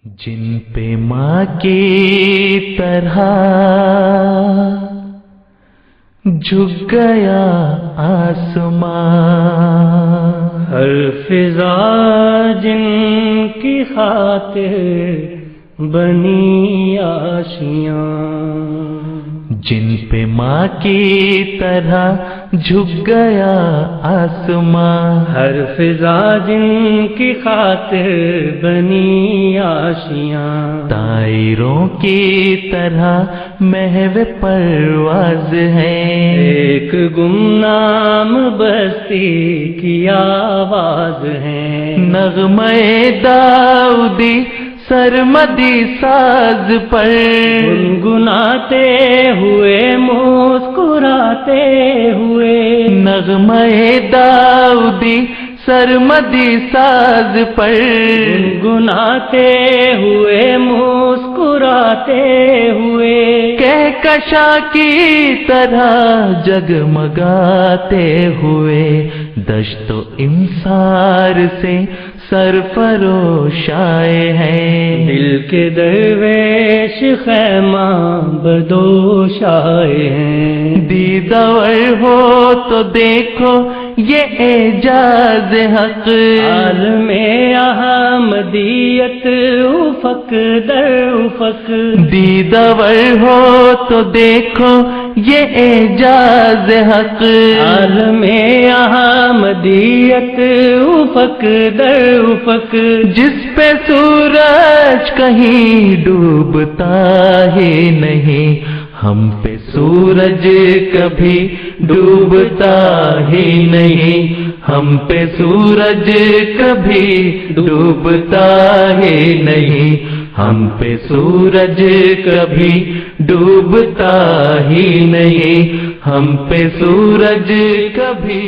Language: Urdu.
جن پہ ماں کی طرح جھک گیا آسمان، ہر فضا جن کی خاطر بنی آشیاں، جن پہ ماں کی طرح جھک گیا آسمان، ہر فضا جن کی خاطر بنی آشیاں، طائروں کی طرح محو پرواز ہے، ایک گمنام بستی کی آواز ہے، نغمہ داؤدی سرمدی ساز پر گنگناتے ہوئے مسکراتے ہوئے، نغمہ داؤدی سرمدی ساز پر گنگناتے ہوئے مسکراتے ہوئے، کہکشاں کی طرح جگمگاتے ہوئے، دشت و امسار سے سرفروش آئے ہیں، دل کے درویش خیمہ بدوش آئے ہیں، دیدور ہو تو دیکھو یہ اعجاز حق، عالم احمدیت افق در افق، دیدور ہو تو دیکھو یہ اعجاز حق، عالم احمدیت افق در افق، جس پہ سورج کہیں ڈوبتا ہی نہیں، ہم پہ سورج کبھی ڈوبتا ہی نہیں، ہم پہ سورج کبھی ڈوبتا ہی نہیں، ہم پہ سورج کبھی ڈوبتا ہی نہیں، ہم پہ سورج کبھی